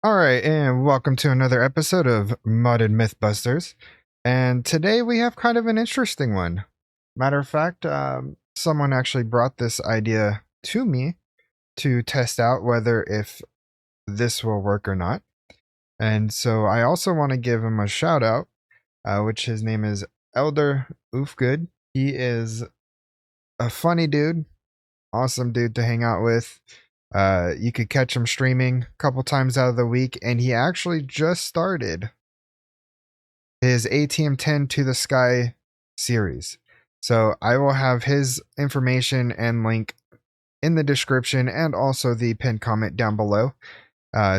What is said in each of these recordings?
All right, and welcome to another episode of Modded Mythbusters. And today we have kind of an interesting one. Matter of fact, someone actually brought this idea to me to test out whether if this will work or not. And so I also want to give him a shout out, which his name is Elder Ufgood. He is a funny dude, awesome dude to hang out with. You could catch him streaming a couple times out of the week, and he actually just started his ATM 10 to the Sky series. So I will have his information and link in the description and also the pinned comment down below.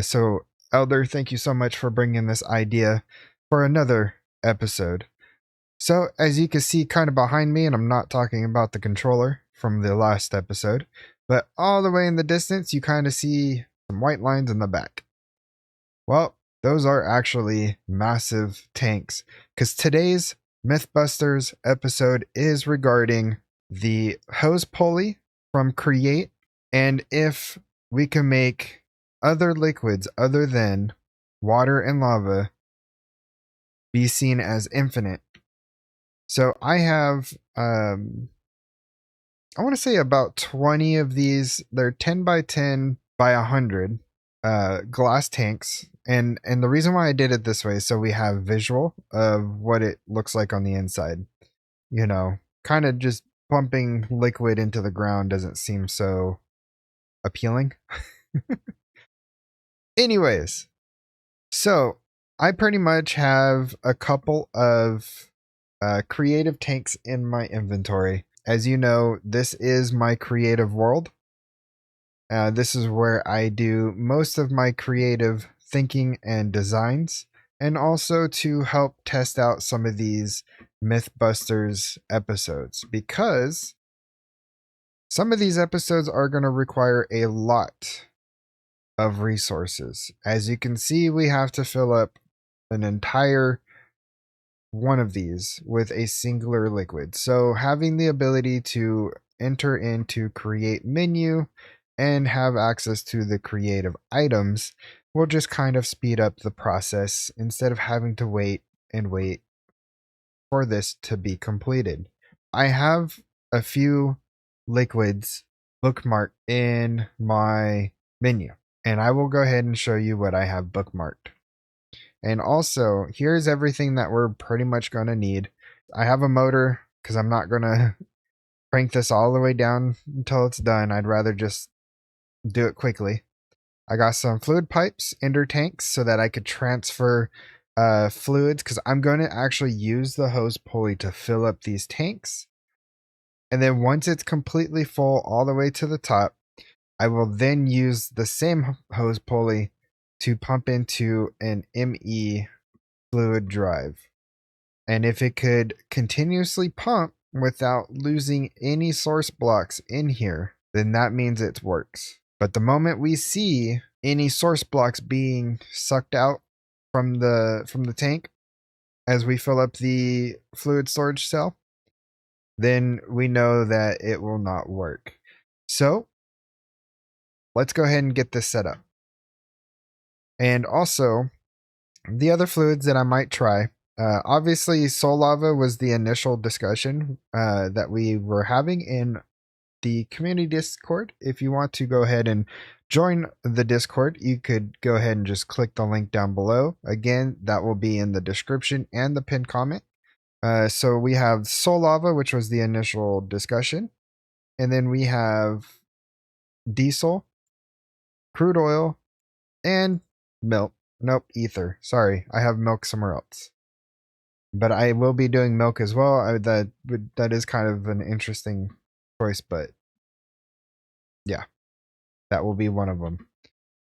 So Elder, thank you so much for bringing this idea for another episode. So as you can see kind of behind me, and I'm not talking about the controller from the last episode, but all the way in the distance, you kind of see some white lines in the back. Well, those are actually massive tanks, because today's Mythbusters episode is regarding the hose pulley from Create, and if we can make other liquids other than water and lava be seen as infinite. So I have I want to say about 20 of these. They're 10 by 10 by 100 glass tanks. And the reason why I did it this way, so we have visual of what it looks like on the inside. You know, kind of just pumping liquid into the ground doesn't seem so appealing. Anyways, so I pretty much have a couple of creative tanks in my inventory. As you know, this is my creative world. This is where I do most of my creative thinking and designs, and also to help test out some of these Mythbusters episodes, because some of these episodes are going to require a lot of resources. As you can see, we have to fill up an entire one of these with a singular liquid. So having the ability to enter into create menu and have access to the creative items will just kind of speed up the process instead of having to wait and wait for this to be completed. I have a few liquids bookmarked in my menu, and I will go ahead and show you what I have bookmarked. And also, here's everything that we're pretty much going to need. I have a motor because I'm not going to crank this all the way down until it's done. I'd rather just do it quickly. I got some fluid pipes, ender tanks, so that I could transfer fluids, because I'm going to actually use the hose pulley to fill up these tanks. And then once it's completely full all the way to the top, I will then use the same hose pulley to pump into an ME fluid drive. And if it could continuously pump without losing any source blocks in here, then that means it works. But the moment we see any source blocks being sucked out from the tank as we fill up the fluid storage cell, then we know that it will not work. So let's go ahead and get this set up. And also, the other fluids that I might try, obviously soul lava was the initial discussion that we were having in the community Discord. If you want to go ahead and join the Discord, you could go ahead and just click the link down below. Again, that will be in the description and the pinned comment. So we have soul lava, which was the initial discussion. And then we have diesel, crude oil, and milk. Nope, ether. Sorry, I have milk somewhere else. But I will be doing milk as well. That is kind of an interesting choice, but yeah, that will be one of them.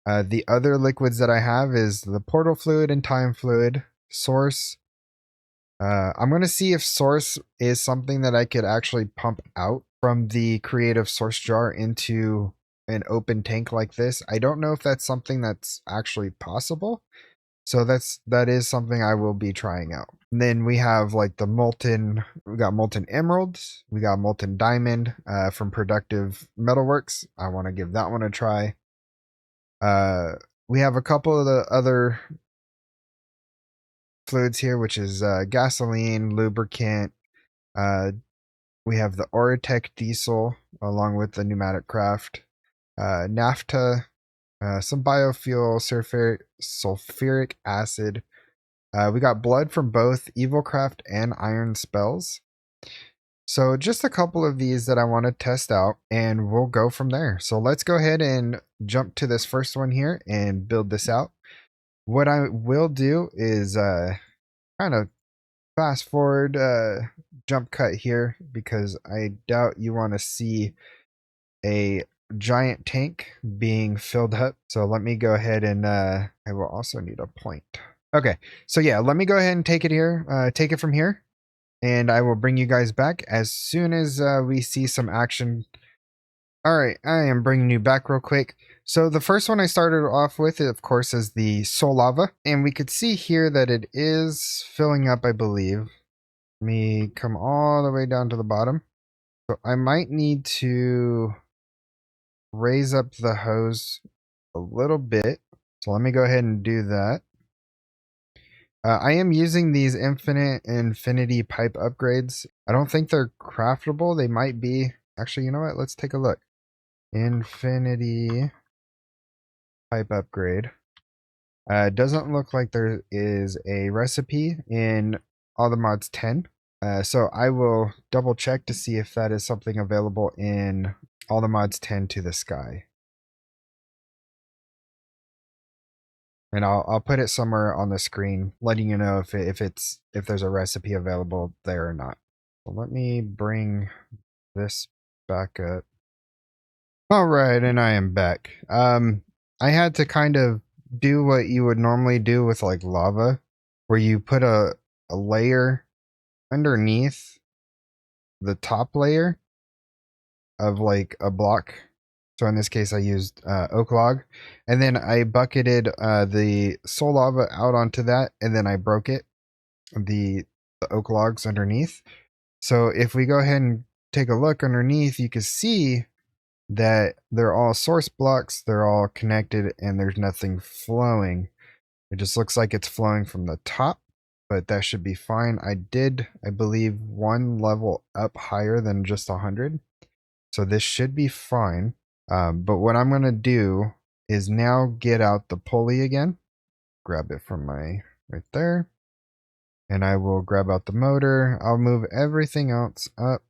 The other liquids that I have is the portal fluid and time fluid, source. I'm going to see if source is something that I could actually pump out from the creative source jar into an open tank like this. I don't know if that's something that's actually possible. So that is something I will be trying out. And then we have like we got molten emeralds, we got molten diamond from Productive Metalworks. I want to give that one a try. we have a couple of the other fluids here, which is gasoline, lubricant. We have the Oratec diesel along with the pneumatic craft, naphtha, some biofuel, sulfuric acid. We got blood from both Evilcraft and Iron Spells. So just a couple of these that I want to test out, and we'll go from there. So let's go ahead and jump to this first one here and build this out. What I will do is kind of fast forward, jump cut here, because I doubt you want to see a giant tank being filled up. So let me go ahead and I will also need a point. Okay, so yeah, let me go ahead and take it from here, and I will bring you guys back as soon as we see some action. All right, I am bringing you back real quick. So the first one I started off with, of course, is the soul lava, and we could see here that it is filling up, I believe. Let me come all the way down to the bottom. So I might need to raise up the hose a little bit. So let me go ahead and do that. I am using these infinity pipe upgrades. I don't think they're craftable. They might be. Actually, you know what? Let's take a look. Infinity pipe upgrade. Doesn't look like there is a recipe in all the mods 10. So I will double check to see if that is something available in all the mods 10 to the sky. And I'll put it somewhere on the screen, letting you know if there's a recipe available there or not. So let me bring this back up. All right, and I am back. I had to kind of do what you would normally do with like lava, where you put a layer underneath the top layer of like a block. So in this case, I used oak log, and then I bucketed the soul lava out onto that, and then I broke it, the oak logs underneath. So if we go ahead and take a look underneath, you can see that they're all source blocks, they're all connected, and there's nothing flowing. It just looks like it's flowing from the top, but that should be fine. I believe, one level up higher than just 100. So this should be fine. But what I'm going to do is now get out the pulley again. Grab it from right there. And I will grab out the motor. I'll move everything else up.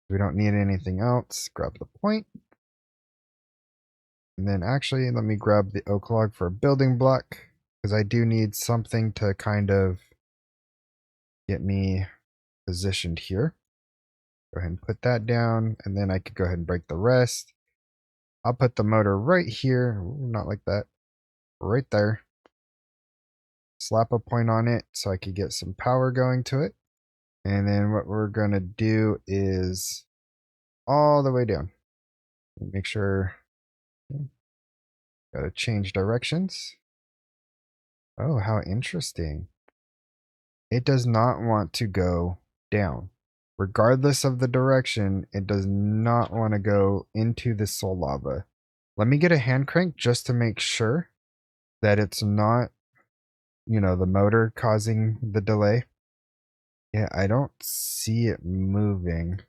We don't need anything else. Grab the point. And then actually, let me grab the oak log for a building block, because I do need something to kind of get me positioned here. Go ahead and put that down, and then I could go ahead and break the rest. I'll put the motor right here. Ooh, not like that. Right there. Slap a point on it so I could get some power going to it. And then what we're going to do is all the way down. Make sure. Got to change directions. Oh, how interesting. It does not want to go down. Regardless of the direction, it does not want to go into the soul lava. Let me get a hand crank just to make sure that it's not, the motor causing the delay. Yeah, I don't see it moving.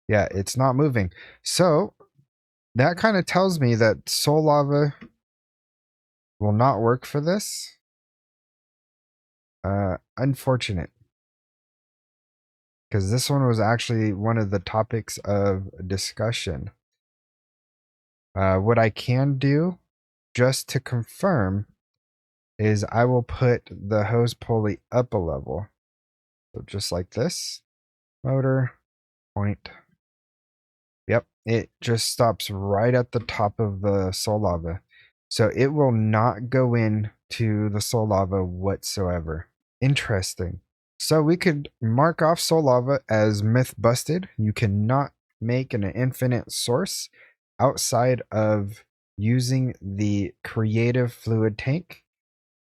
Yeah, it's not moving. So that kind of tells me that soul lava will not work for this. Unfortunate. Because this one was actually one of the topics of discussion. What I can do, just to confirm, is I will put the hose pulley up a level. So just like this. Motor, point. Yep, it just stops right at the top of the soul lava. So it will not go in to the soul lava whatsoever. Interesting. So we could mark off soul lava as myth busted. You cannot make an infinite source outside of using the creative fluid tank.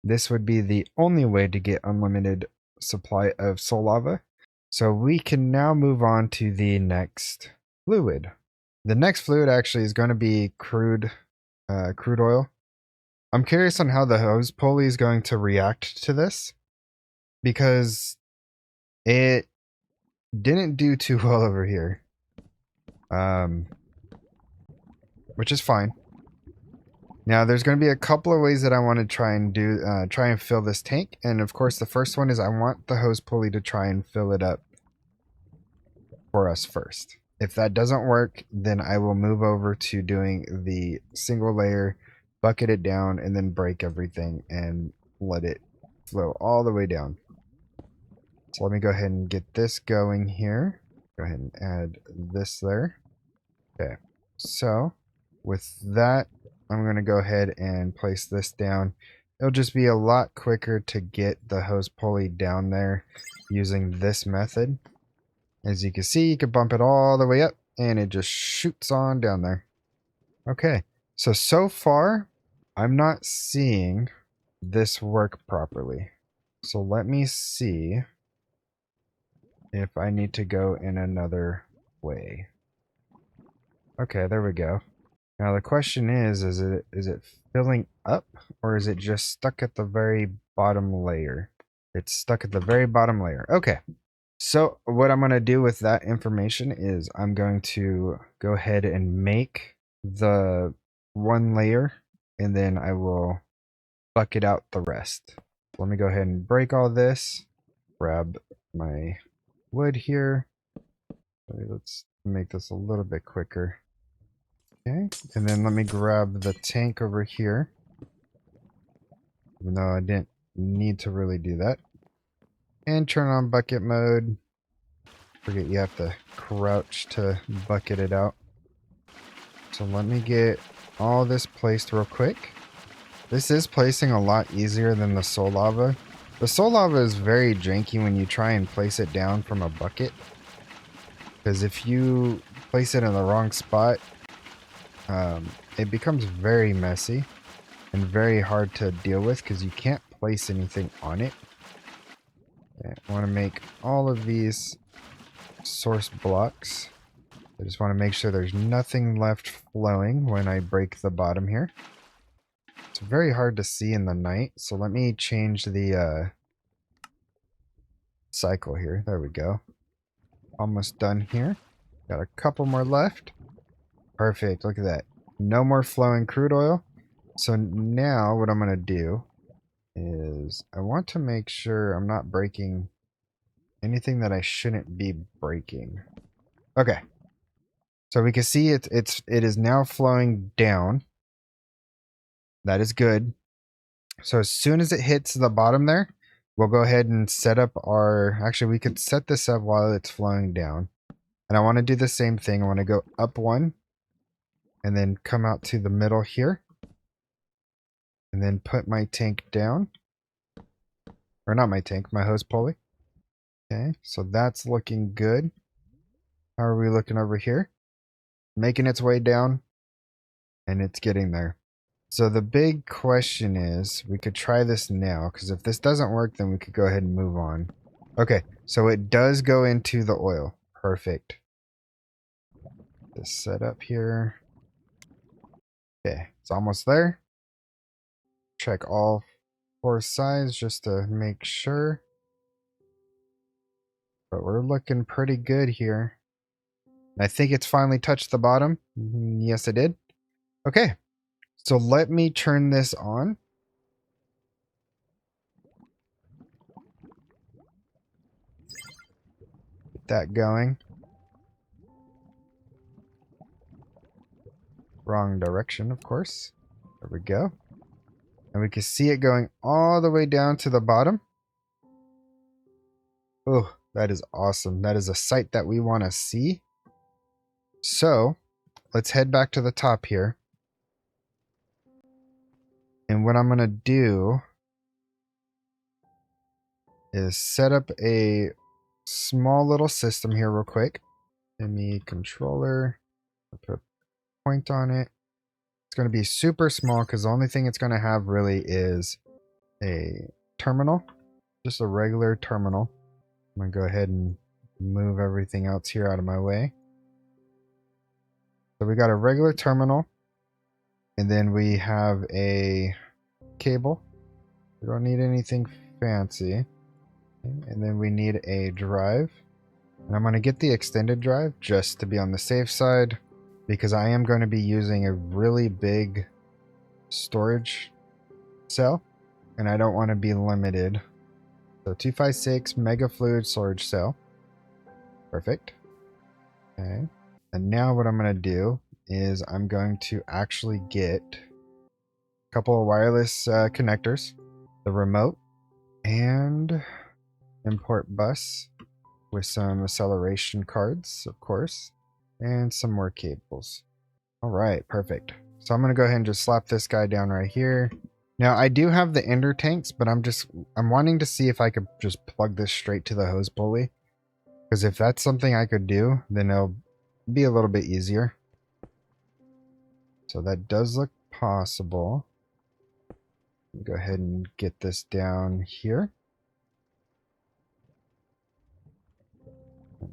This would be the only way to get unlimited supply of soul lava. So we can now move on to the next fluid. The next fluid actually is going to be crude oil. I'm curious on how the hose pulley is going to react to this, because it didn't do too well over here. Which is fine. Now there's going to be a couple of ways that I want to try and fill this tank, and of course the first one is I want the hose pulley to try and fill it up for us first. If that doesn't work, then I will move over to doing the single layer, bucket it down, and then break everything and let it flow all the way down. So let me go ahead and get this going here. Go ahead and add this there. Okay, so with that, I'm going to go ahead and place this down. It'll just be a lot quicker to get the hose pulley down there using this method. As you can see, you can bump it all the way up and it just shoots on down there. Okay, so far, I'm not seeing this work properly. So let me see if I need to go in another way. Okay, there we go. Now the question is it filling up, or is it just stuck at the very bottom layer? It's stuck at the very bottom layer. Okay. So what I'm going to do with that information is I'm going to go ahead and make the one layer, and then I will bucket out the rest. Let me go ahead and break all this. Grab my wood here. Let's make this a little bit quicker. Okay, and then let me grab the tank over here. Even though I didn't need to really do that. And turn on bucket mode. Forget you have to crouch to bucket it out. So let me get all this placed real quick. This is placing a lot easier than the soul lava. The soul lava is very janky when you try and place it down from a bucket. Because if you place it in the wrong spot, it becomes very messy and very hard to deal with because you can't place anything on it. Okay, I want to make all of these source blocks. I just want to make sure there's nothing left flowing when I break the bottom here. It's very hard to see in the night, so let me change the cycle here. There we go. Almost done here. Got a couple more left. Perfect, look at that. No more flowing crude oil. So now what I'm going to do is I want to make sure I'm not breaking anything that I shouldn't be breaking. Okay. So we can see it is now flowing down. That is good. So as soon as it hits the bottom there, we'll go ahead and set up our... Actually, we could set this up while it's flowing down. And I want to do the same thing. I want to go up one. And then come out to the middle here. And then put my tank down. Or not my tank, my hose pulley. Okay, so that's looking good. How are we looking over here? Making its way down. And it's getting there. So the big question is, we could try this now, because if this doesn't work, then we could go ahead and move on. Okay, so it does go into the oil. Perfect. This set up here. Okay, it's almost there. Check all 4 sides just to make sure. But we're looking pretty good here. I think it's finally touched the bottom. Yes, it did. Okay. So let me turn this on. Get that going. Wrong direction, of course. There we go. And we can see it going all the way down to the bottom. Oh, that is awesome. That is a sight that we want to see. So, let's head back to the top here. And what I'm going to do is set up a small little system here real quick. Give me controller. I'll put a point on it. It's going to be super small because the only thing it's going to have really is a terminal. Just a regular terminal. I'm going to go ahead and move everything else here out of my way. So we got a regular terminal. And then we have a cable. We don't need anything fancy. Okay, and then we need a drive. And I'm going to get the extended drive just to be on the safe side, because I am going to be using a really big storage cell and I don't want to be limited. So 256 mega fluid storage cell. Perfect. Okay. And now what I'm going to do is I'm going to actually get a couple of wireless connectors, the remote, and import bus with some acceleration cards, of course, and some more cables. All right, perfect. So I'm going to go ahead and just slap this guy down right here. Now I do have the ender tanks, but I'm wanting to see if I could just plug this straight to the hose pulley. Because if that's something I could do, then it'll be a little bit easier. So that does look possible. Go ahead and get this down here.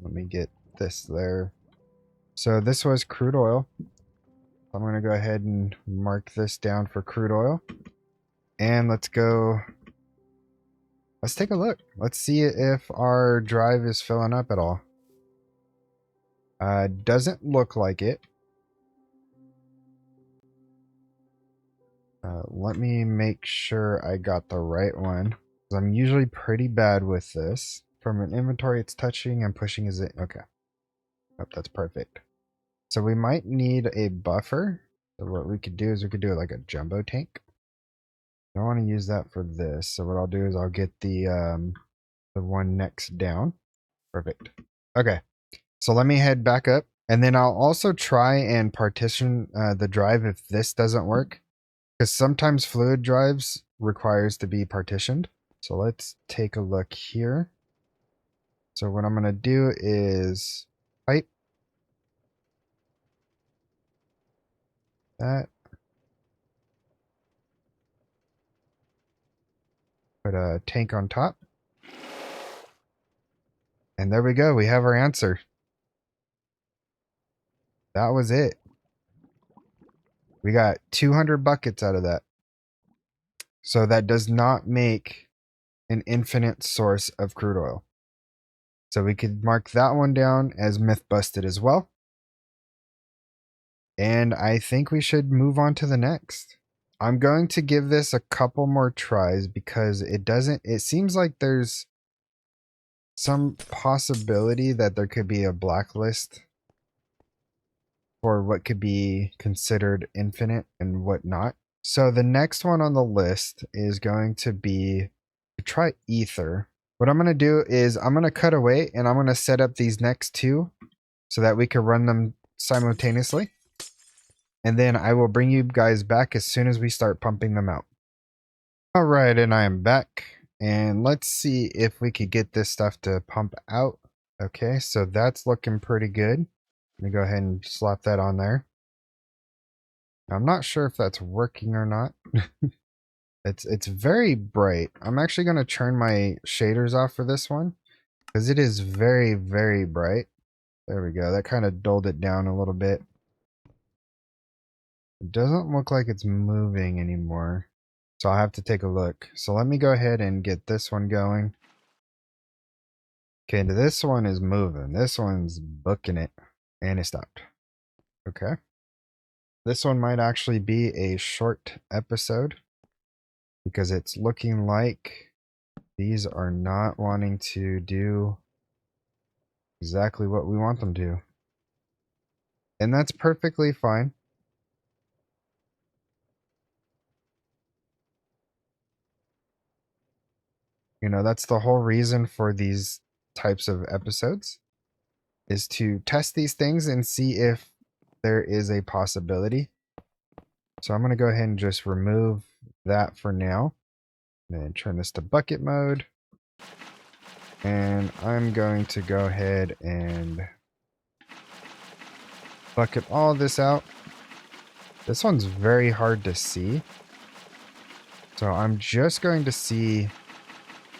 Let me get this there. So this was crude oil. I'm going to go ahead and mark this down for crude oil. And let's go. Let's take a look. Let's see if our drive is filling up at all. Doesn't look like it. Let me make sure I got the right one. I'm usually pretty bad with this. From an inventory, it's touching and pushing is it. Okay. Oh, that's perfect. So we might need a buffer. So what we could do is we could do like a jumbo tank. I don't want to use that for this. So what I'll do is I'll get the one next down. Perfect. Okay. So let me head back up. And then I'll also try and partition the drive if this doesn't work. Because sometimes fluid drives requires to be partitioned. So let's take a look here. So what I'm going to do is pipe that. Put a tank on top. And there we go. We have our answer. That was it. We got 200 buckets out of that. So that does not make an infinite source of crude oil. So we could mark that one down as myth busted as well. And I think we should move on to the next. I'm going to give this a couple more tries because it seems like there's some possibility that there could be a blacklist for what could be considered infinite and what not. So the next one on the list is going to be to try ether. What I'm going to do is I'm going to cut away and I'm going to set up these next two so that we can run them simultaneously. And then I will bring you guys back as soon as we start pumping them out. All right, and I am back. And let's see if we could get this stuff to pump out. Okay, so that's looking pretty good. Let me go ahead and slap that on there. I'm not sure if that's working or not. It's very bright. I'm actually going to turn my shaders off for this one because it is very, very bright. There we go. That kind of dulled it down a little bit. It doesn't look like it's moving anymore. So I'll have to take a look. So let me go ahead and get this one going. Okay, this one is moving. This one's booking it. And it stopped. Okay. This one might actually be a short episode because it's looking like these are not wanting to do exactly what we want them to. And that's perfectly fine. You know, that's the whole reason for these types of episodes, is to test these things and see if there is a possibility. So I'm going to go ahead and just remove that for now. And then turn this to bucket mode. And I'm going to go ahead and bucket all this out. This one's very hard to see. So I'm just going to see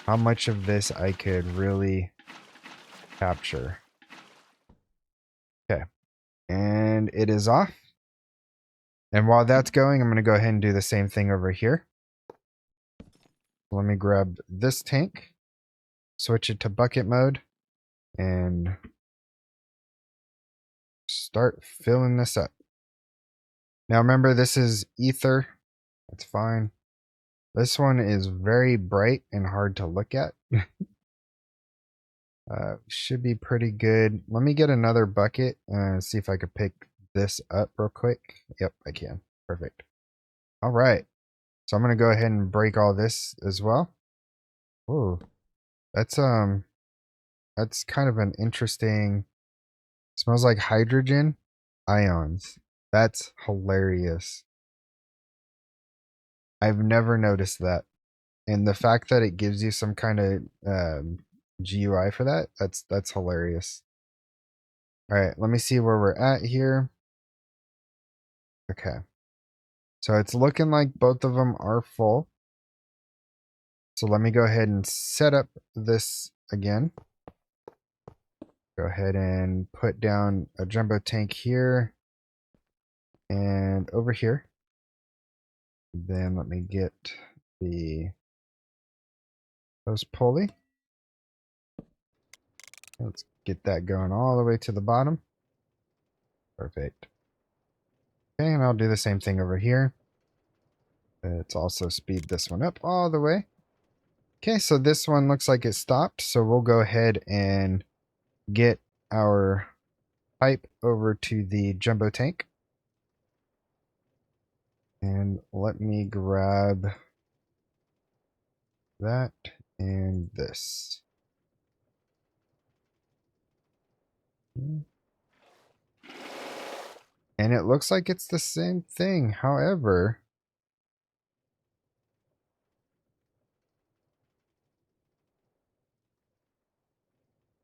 how much of this I could really capture. Okay. And it is off. And while that's going, I'm going to go ahead and do the same thing over here. Let me grab this tank, switch it to bucket mode, and start filling this up. Now remember, this is ether. That's fine. This one is very bright and hard to look at. Should be pretty good. Let me get another bucket and see if I could pick this up real quick. Yep, I can. Perfect. All right. So I'm going to go ahead and break all this as well. Ooh. That's kind of an interesting, smells like hydrogen ions. That's hilarious. I've never noticed that. And the fact that it gives you some kind of GUI for that, that's hilarious. All right, let me see where we're at here. Okay. So it's looking like both of them are full. So let me go ahead and set up this again. Go ahead and put down a jumbo tank here and over here. Then let me get the hose pulley. Let's get that going all the way to the bottom. Perfect. Okay, and I'll do the same thing over here. Let's also speed this one up all the way. Okay, so this one looks like it stopped, so we'll go ahead and get our pipe over to the jumbo tank. And let me grab that and this. And it looks like it's the same thing. However,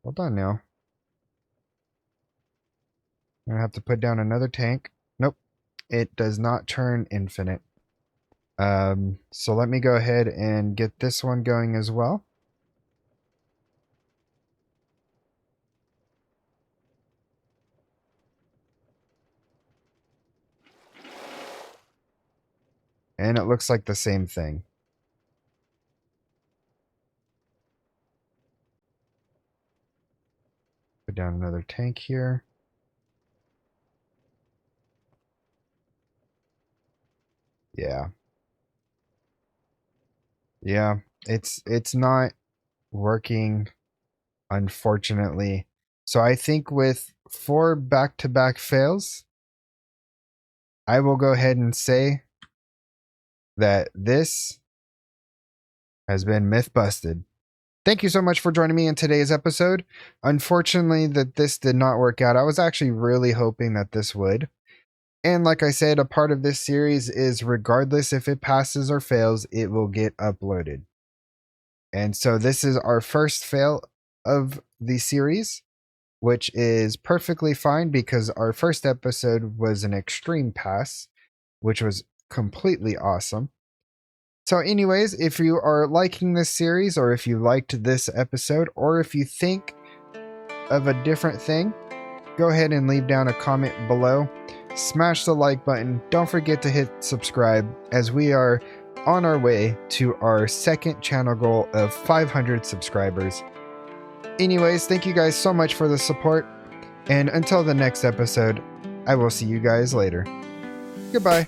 hold on now. I'm gonna have to put down another tank. Nope, it does not turn infinite. So let me go ahead and get this one going as well. And it looks like the same thing. Put down another tank here. Yeah. Yeah, it's not working, unfortunately. So I think with 4 back-to-back fails, I will go ahead and say that this has been myth busted. Thank you so much for joining me in today's episode. Unfortunately, that this did not work out. I was actually really hoping that this would. And like I said, a part of this series is regardless if it passes or fails, it will get uploaded. And so this is our first fail of the series, which is perfectly fine because our first episode was an extreme pass, which was completely awesome. So anyways, if you are liking this series, or if you liked this episode, or if you think of a different thing, go ahead and leave down a comment below. Smash the like button. Don't forget to hit subscribe, as we are on our way to our second channel goal of 500 subscribers. Anyways, thank you guys so much for the support, and until the next episode, I will see you guys later. Goodbye.